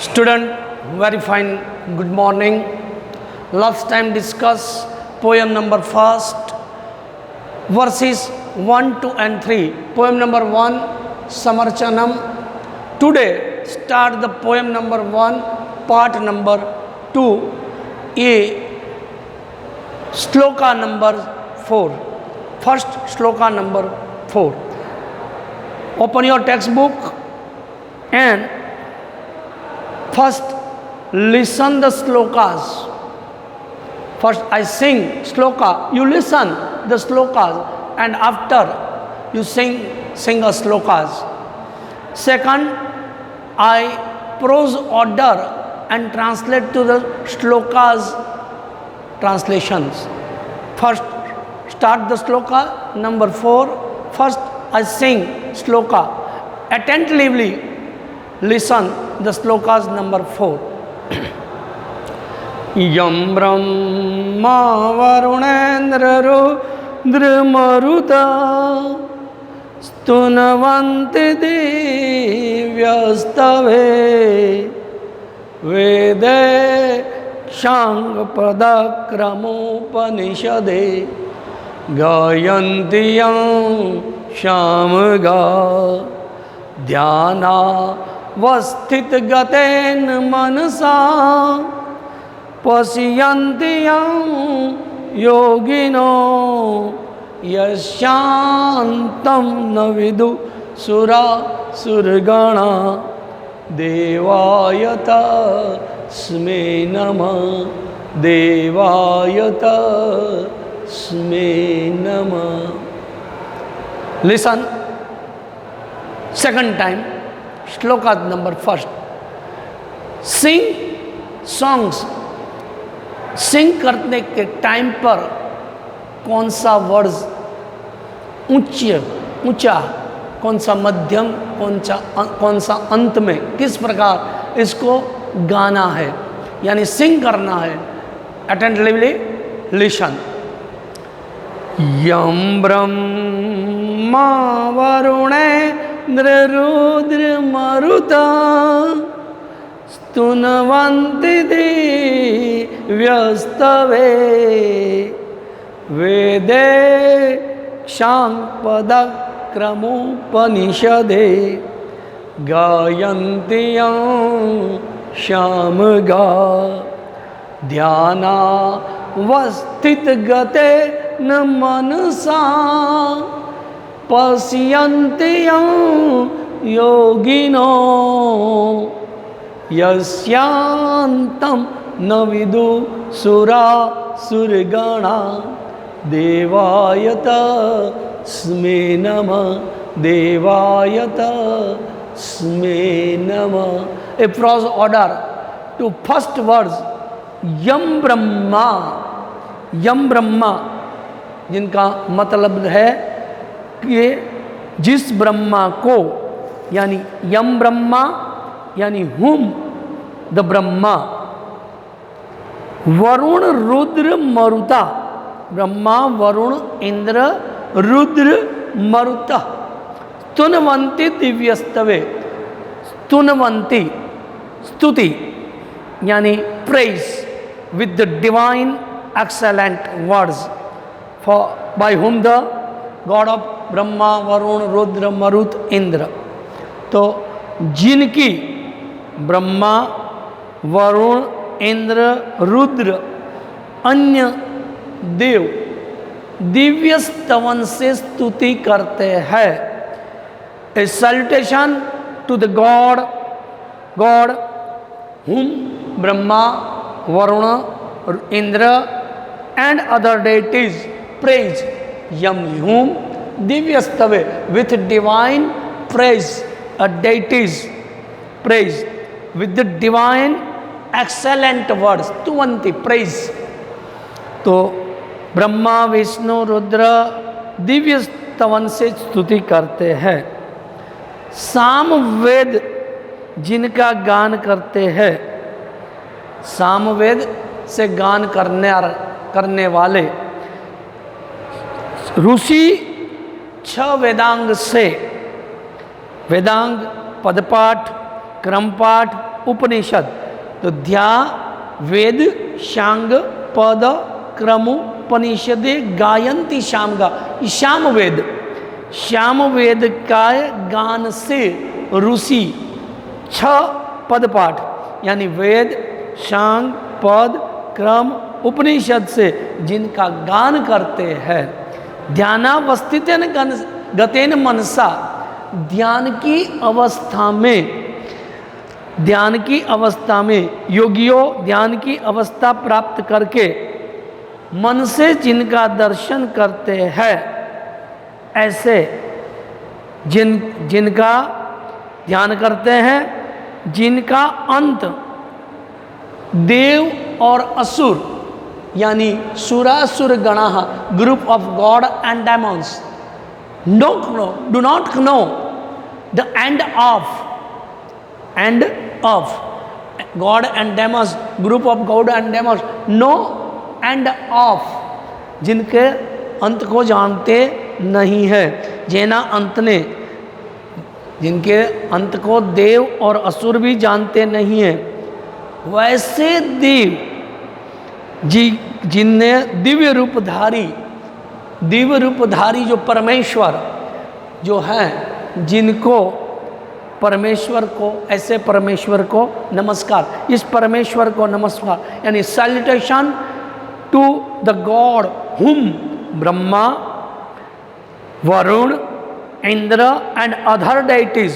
Student, very fine. Good morning. Last time discuss poem number first, verses 1, 2 and 3. Poem number 1, Samarchanam. Today start the poem number 1, part number 2, a shloka number 4. First shloka number 4. Open your textbook and first listen the shlokas. First I sing shloka, you listen the shlokas, and after you sing a shlokas. Second, I prose order and translate to the shlokas translations. First start the shloka number 4. First I sing shloka. Attentively listen the shlokas number 4. Yam brahma varunendra rudra maruta stunvanti divyastave vede shang padakramopanishade gayantiyam shamga dhyana वस्थित गतेन मनसा पश्यन्त्यं योगिनो यशान्तं न विदु सुरा सुरगणा देवाय तस्मै नमः देवाय तस्मै नमः. Listen second time shloka number first. Sing songs. Sing करने के टाइम पर कौन सा वर्ड्स ऊंचा, कौन सा मध्यम, कौन सा अंत में, किस प्रकार इसको गाना है, यानी सिंग करना है. Attentively listen. यम ब्रह्मा वरुणे रुद्र मरुता स्तुन्वन्ति दिव्यस्तवे वेदे क्षाङ्पदक्रमोपनिषदे गायन्त्यं शामगा ध्यानावस्थितगते न मनसा पश्यन्त्यं योगिनो यस्यान्तं न विदु सुरा सुरगणा देवाय तस्मै नमः देवाय तस्मै नमः. A prose order to first words यम ब्रह्मा. यम ब्रह्मा जिनका मतलब है कि जिस ब्रह्मा को, यानी यम ब्रह्मा यानी हुम द ब्रह्मा, वरुण रुद्र मरुता, ब्रह्मा वरुण इंद्र रुद्र मरुता, स्तुन्वन्ति दिव्यस्तवे. स्तुन्वन्ति स्तुति यानी praise with the divine excellent words for by whom the God of Brahma Varuna Rudra Marut Indra. तो जिनकी ब्रह्मा वरुण इंद्र रुद्र अन्य देव दिव्य स्तवन से स्तुति करते हैं. A salutation to the god whom Brahma Varuna Indra and other deities praise. Yam whom divyastave with divine praise, deities praise with the divine excellent words. Tuvanti praise. तो ब्रह्मा विष्णु रुद्र दिव्य स्तवन से स्तुति करते हैं. सामवेद जिनका गान करते हैं, सामवेद से गान करने वाले ऋषि 6 वेदांग से, वेदांग पदपाठ, क्रमपाठ, उपनिषद। तो ध्या वेद शांग पद क्रम उपनिषदे गायंती शामगा, श्याम वेद, श्याम वेद का गान से ऋषि 6 पद पाठ यानी वेद शांग पद क्रम उपनिषद से जिनका गान करते हैं, ध्यानावस्थितेन गतेन मनसा, ध्यान की अवस्था में योगियों ध्यान की अवस्था प्राप्त करके मन से जिनका दर्शन करते हैं, ऐसे जिनका ध्यान करते हैं, जिनका अंत देव और असुर यानी सुरासुर गणाः, group of god and demons, do not know the end of god and demons, group of god and demons, no end of, जिनके अंत को जानते नहीं है, जेना अंत ने, जिनके अंत को देव और असुर भी जानते नहीं है, वैसे देव जिनने दिव्य रूपधारी जो परमेश्वर जो हैं, जिनको परमेश्वर को, ऐसे परमेश्वर को नमस्कार, इस परमेश्वर को नमस्कार यानी सैल्यूटेशन टू द गॉड हुम Brahma Varuna Indra and other deities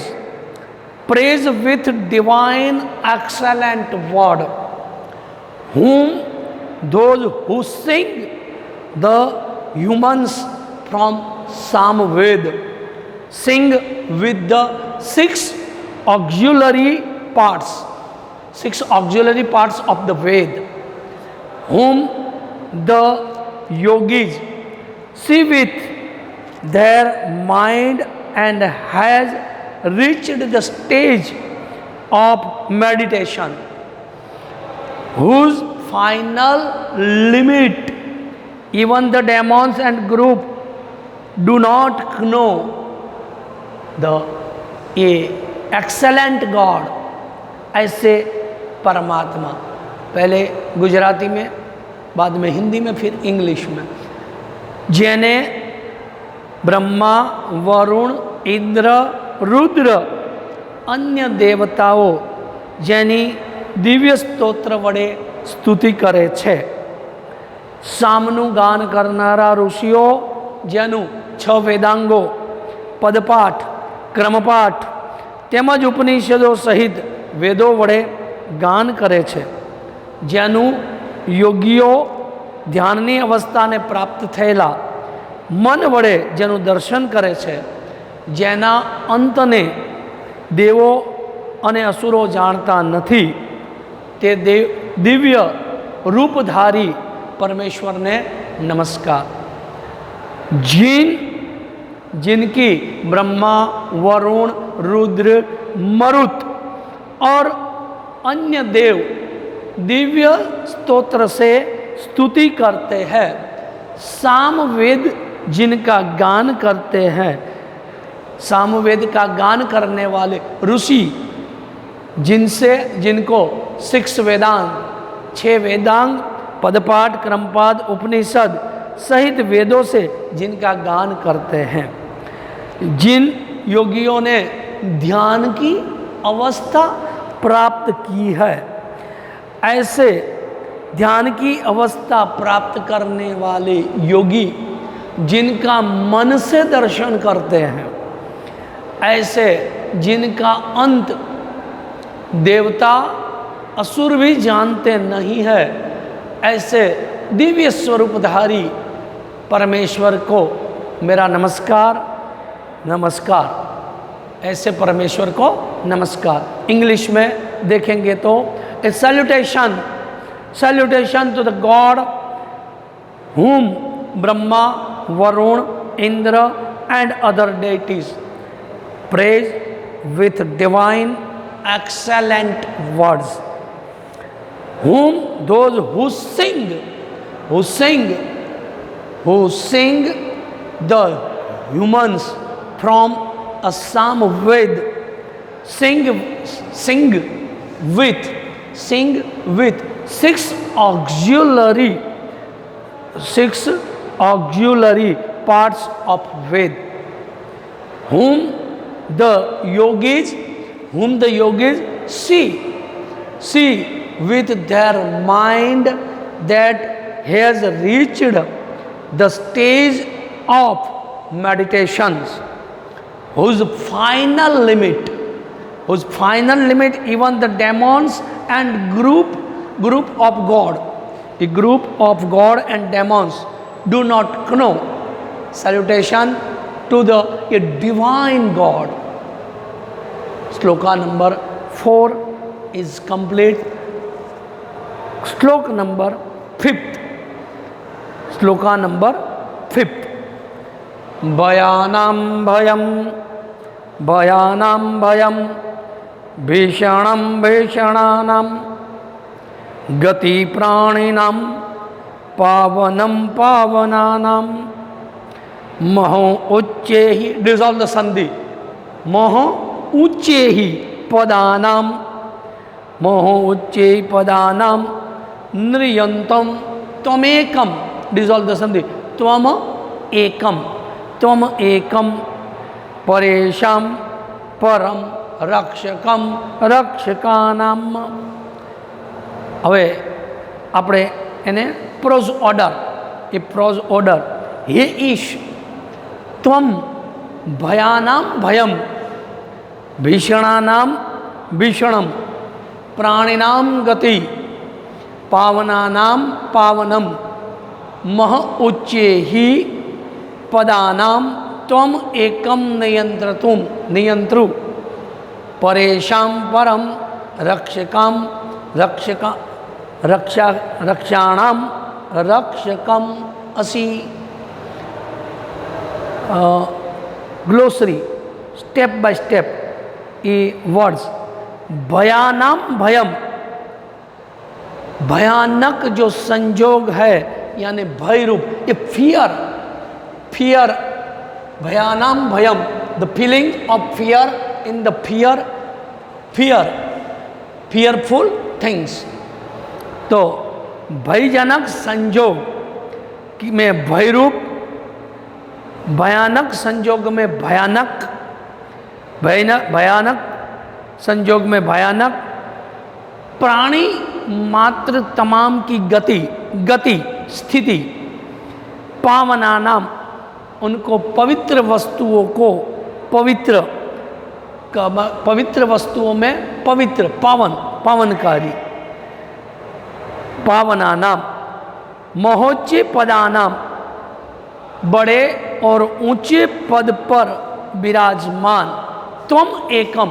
praise with divine excellent word, whom those who sing the humans from Samved sing with the 6 auxiliary parts of the Ved, whom the yogis see with their mind and has reached the stage of meditation, whose final limit even the demons and group do not know, the excellent God, ऐसे परमात्मा। पहले गुजराती में, बाद में हिंदी में, फिर English में। जेने ब्रह्मा वरुण इंद्र रुद्र अन्य देवताओं જેની દિવ્ય સ્તોત્ર વડે સ્તુતિ કરે છે, સામનું ગાન કરનારા ઋષિઓ જેનું 6 વેદાંગો પદપાઠ ક્રમપાઠ તેમજ ઉપનિષદો સહિત વેદો વડે ગાન કરે છે, જેનું યોગીઓ ધ્યાનની અવસ્થાને પ્રાપ્ત થયેલા મન વડે જેનું દર્શન કરે છે, જેના અંતને દેવો અને અસુરો જાણતા નથી, તે દિવ્ય रूपधारी परमेश्वर ने नमस्कार। जिनकी ब्रह्मा वरुण रुद्र मरुत और अन्य देव दिव्य स्तोत्र से स्तुति करते हैं, सामवेद जिनका गान करते हैं, सामवेद का गान करने वाले ऋषि जिनको 6 वेदांग 6 वेदांग पदपाठ क्रमपाद उपनिषद सहित वेदों से जिनका गान करते हैं, जिन योगियों ने ध्यान की अवस्था प्राप्त की है, ऐसे ध्यान की अवस्था प्राप्त करने वाले योगी जिनका मन से दर्शन करते हैं, ऐसे जिनका अंत देवता असुर भी जानते नहीं है, ऐसे दिव्य स्वरूपधारी परमेश्वर को मेरा नमस्कार। नमस्कार, ऐसे परमेश्वर को नमस्कार। इंग्लिश में देखेंगे तो a salutation to the god whom Brahma Varuna Indra and other deities praise with divine excellent words, whom those who sing the humans from a Samved sing with, sing with six auxiliary parts of Ved, whom the yogis see with their mind that has reached the stage of meditations, whose final limit, even the demons and group of God and demons do not know. Salutation to the divine God. Shloka number 4 is complete. Shloka number 5th. Bhayanam bhayam bhishanam bhishananam gati praninam pavanam pavananam maho uchchehi, dissolve the sandhi, maho uchchehi padanam nriyantam tvamekam, dissolve the sandhi, tvam ekam paresham param રક્ષકાનામ. હવે આપણે એને pros order, હે ઈશ ત્વમ ભયાનામ ભયમ ભીષણાનામ ભીષણમ પ્રાણિનામ ગતિ પાવનાનામ પાવનમ મહ ઉચ્ચેહિ પદાનામ ત્વમ એકમ નિયંતૃ પરેશામ પરમ રક્ષાણામ રક્ષકમ અસી. Glossary step by step ये words. भयानाम भयम, भयानक जो संजोग है यानी भय रूप, ये फियर. भयानाम भयम, the feeling of fear in the fearful things. तो भयजनक संजोग में भयरूप, भयानक संजोग में भयानक संजोग में भयानक, प्राणी मात्र तमाम की गति स्थिति, पावना नाम उनको पवित्र वस्तुओं में पवित्र पावनकारी, पावना नाम महोच्चे पदानाम बड़े और ऊंचे पद पर विराजमान, त्वम एकम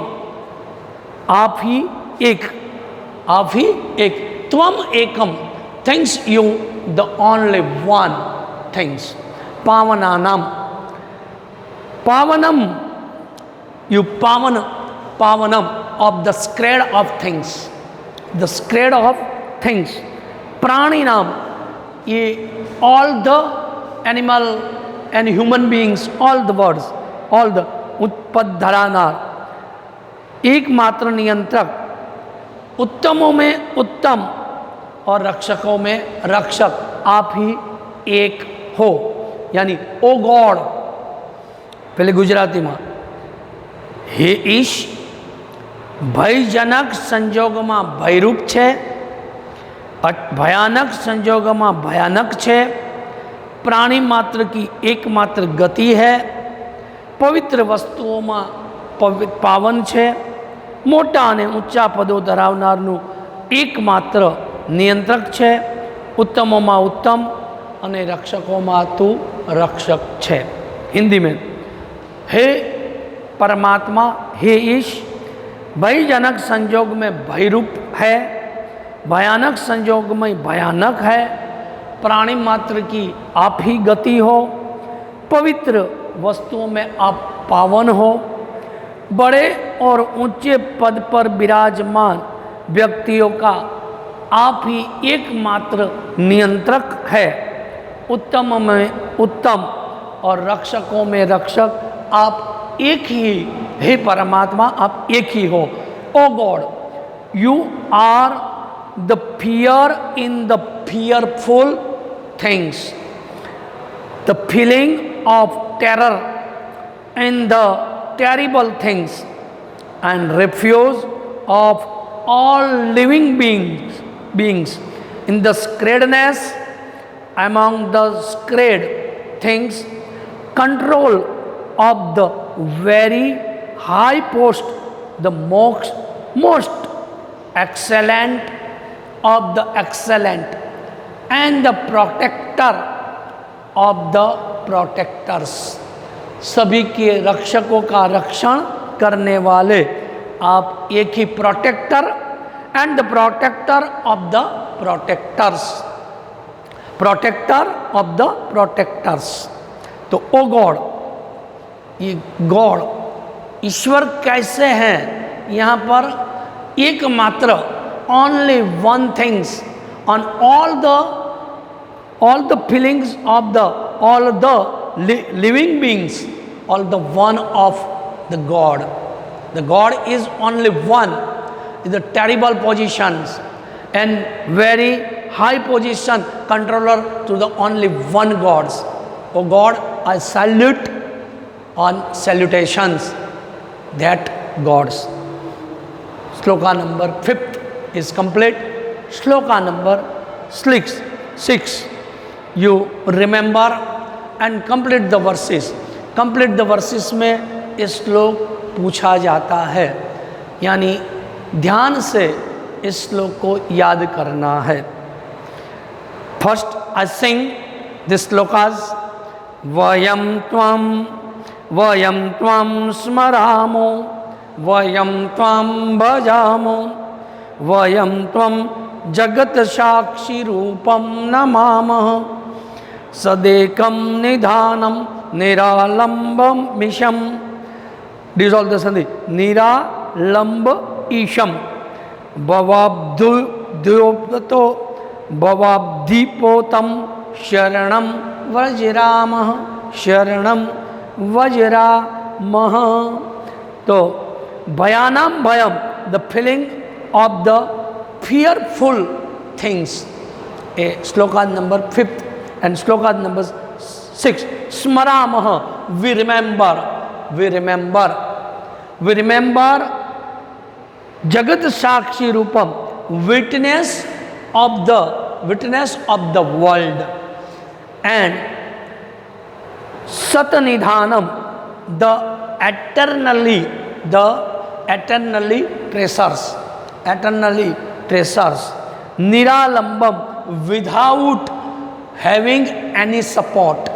आप ही एक, त्वम एकम thanks you the only one thanks. पावनानाम पावनम, यू पावनम of the sacred of things, प्राणी नाम ये all the animal and human beings, all the words, all the उत्पद्धरानार, एकमात्र नियंत्रक, उत्तमों में उत्तम और रक्षकों में रक्षक आप ही एक हो. यानी ओ गॉड, पहले गुजराती में हे ईश भयजनक संजोग में भयरूप छे, भयानक संजोग में भयानक छे, प्राणी मात्र की एकमात्र गति है, पवित्र वस्तुओं में पावन छे, मोटा अने ऊंचा पदों धरावनारनु एकमात्र नियंत्रक छे, उत्तमों में उत्तम अने रक्षकों में तू रक्षक छे. हिंदी में हे परमात्मा, हे ईश भयजनक संजोग में भयरूप है, भयानक संजोग में भयानक है, प्राणी मात्र की आप ही गति हो, पवित्र वस्तुओं में आप पावन हो, बड़े और ऊंचे पद पर विराजमान व्यक्तियों का आप ही एकमात्र नियंत्रक है, उत्तम में उत्तम और रक्षकों में रक्षक आप एक ही, हे परमात्मा आप एक ही हो. ओ God You are the fear in the fearful things, the feeling of terror in the terrible things, and refuge of all living beings in the sacredness among the sacred things, control of the very high post, the most excellent of the excellent, and the protector of the protectors, सभी के रक्षकों का रक्षण करने वाले आप एक ही protector and the protector of the protectors, protector of the protectors. तो ओ गॉड, ये गॉड ईश्वर कैसे हैं, यहाँ पर एकमात्र only one things on all the feelings of the all the living beings, all the one of the God. The God is only one in the terrible positions and very high position, controller to the only one gods. Oh God, I salute on salutations that gods. Shloka number 5th is complete. Shloka number 6. You remember and complete the verses. Complete the verses में इस श्लोक पूछा जाता है, यानी ध्यान से इस श्लोक को याद करना है। First I Singh this shlokas. वयम त्वं स्मरामो, वयम त्वं भजामो, वयम त्वं जगत साक्षी रूपम नमामः, सदेकम निधानम निरालंबम मिशम, डिसॉल्व द संधि, निरालंब ईशम, भवाब्धुद्योप्तो भवाब्धिपोतम शरणम वज्रामः, शरणम वज्रामः। तो भयानाम भयम, the feeling of the fearful things. Shloka number 5th and shloka number 6. Smaramaha, we remember, we remember, we remember Jagat Sakshi Rupam, witness of the world, and Satanidhanam, the eternally treasures, Niralambam, without having any support,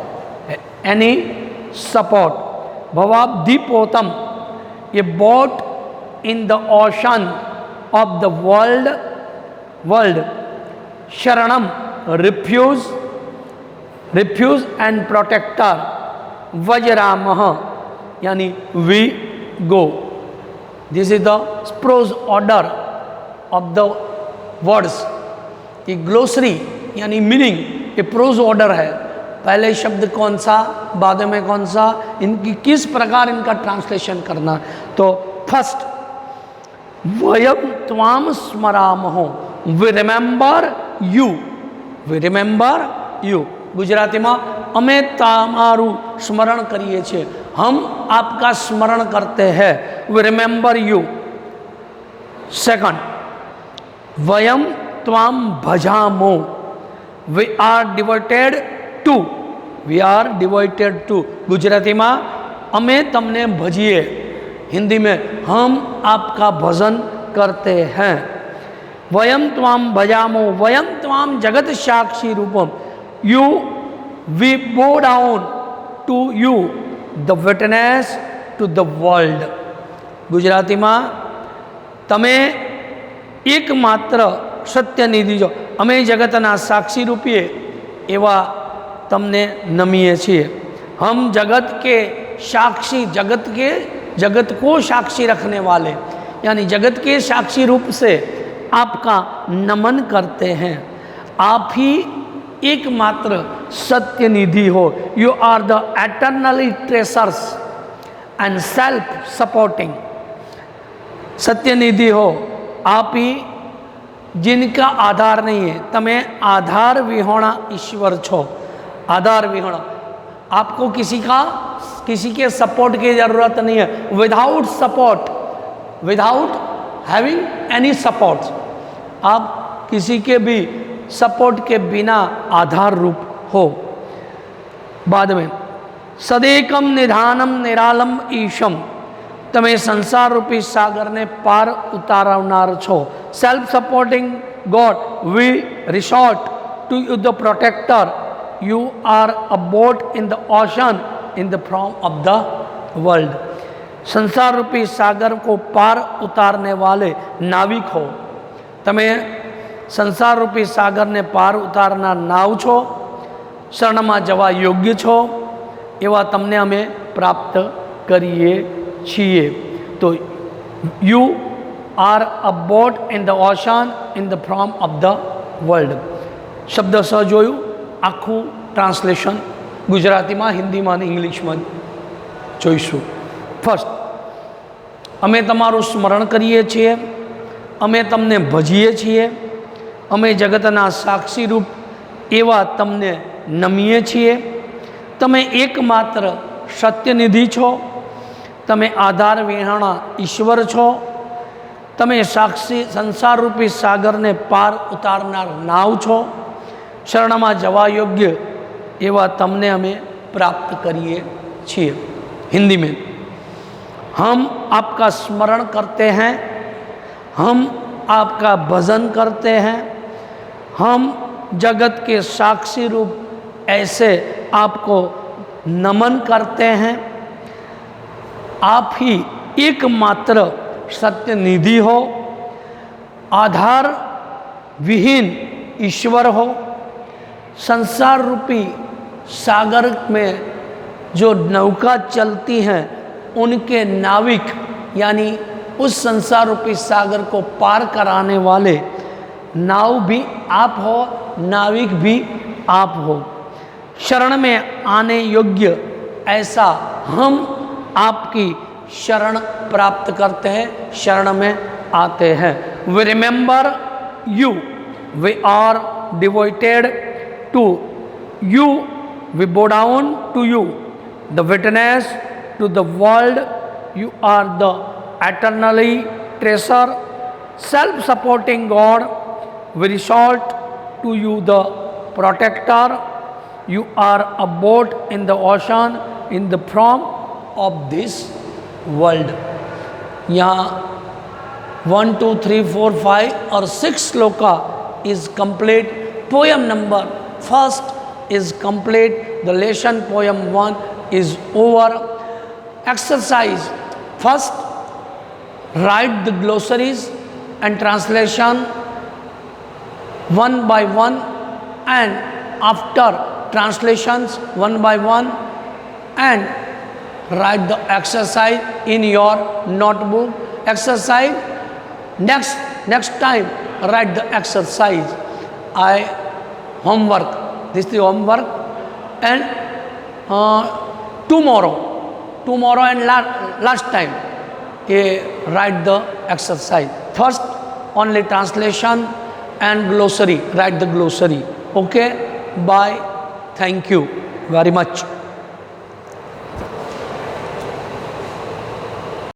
Bhavabdhipotam, a boat in the ocean of the world, Sharanam, refuge and protector, Vajramaha, yani we go. This is the prose order of the words. ये glossary यानी meaning, ये pros order है। पहले शब्द कौन सा, बाद में कौन सा, इनकी किस प्रकार इनका ट्रांसलेशन करना। तो फर्स्ट, वयम त्वाम स्मरामहो, we remember you, we remember you. Gujarati में अमे तामारू स्मरण करिए छे, हम आपका स्मरण करते हैं, वी रिमेम्बर यू। सेकंड, वयम त्वाम भजामो, we are devoted to, Gujarati में अमे तमने भजीए, हिंदी में हम आपका भजन करते हैं। वयम त्वाम भजामो, वयम त्वाम जगत साक्षी रूपम, you we bow down to you, the witness to the world. Gujarati में तमे एकमात्र सत्यनिधि जो, अमे जगतना साक्षी रूपीए एवा तमने नमीए छीए। हम जगत के साक्षी, जगत को साक्षी रखने वाले, यानी जगत के साक्षी रूप से आपका नमन करते हैं। आप ही एकमात्र सत्यनिधि हो। You are the eternally tracers and self supporting. सत्यनिधि हो, आप ही जिनका आधार नहीं है, तमे आधार विहोणा ईश्वर छो। आधार विहोणा, आपको किसी के सपोर्ट की जरूरत नहीं है। Without support, without having any support, आप किसी के भी सपोर्ट के बिना आधार रूप हो। बाद में सदेकम निधानम निरालम ईशम, तमे संसार रूपी सागर ने पार उतारनार छो। Self supporting God, we resort to you the protector, you are a boat in the ocean in the from of the world. संसार रूपी सागर को पार उतारने वाले नाविक हो। तमे संसार रूपी सागर ने पार उतारना नाव छो, शरण में जवा योग्य छो, एवा तमने अमे प्राप्त करीए छीए। तो you are a boat in the ocean in the from of the world. शब्द स जोयु, आखू ट्रांसलेशन गुजराती में, हिंदी में, इंग्लिश में जोईशु। फर्स्ट, अमे तमारू स्मरण करीए छीए, अमे तमने भजीए छीए, अमे जगतना साक्षी रूप एवा तमने नमीए छीए। तमे एकमात्र सत्यनिधि छो, तमे आधार विहाणा ईश्वर छो, तमे साक्षी संसार रूपी सागर ने पार उतारनार नाव छो, शरण में जवा योग्य एवा तमने अमे प्राप्त करीए छीए। हिंदी में, हम आपका स्मरण करते हैं, हम आपका भजन करते हैं, हम जगत के साक्षी रूप ऐसे आपको नमन करते हैं। आप ही एकमात्र सत्य निधि हो, आधार विहीन ईश्वर हो। संसार रूपी सागर में जो नौका चलती हैं उनके नाविक, यानी उस संसार रूपी सागर को पार कराने वाले नाव भी आप हो, नाविक भी आप हो। शरण में आने योग्य ऐसा हम आपकी शरण प्राप्त करते हैं, शरण में आते हैं। We remember you, we are devoted to you, we bow down to you, the witness to the world, you are the eternally treasure, self-supporting God, we resort to you the protector, you are a boat in the ocean in the from of this world। यहाँ 1, 2, 3, 4, 5 और 6 shloka is complete। Poem number first is complete, the lesson poem 1 is over। Exercise first, write the glossaries and translation one by one, and after translations one by one, and write the exercise in your notebook। Exercise next time write the exercise, homework, this is the homework, and tomorrow and last time write the exercise। First only translation and glossary, write the glossary। Okay, bye, thank you very much।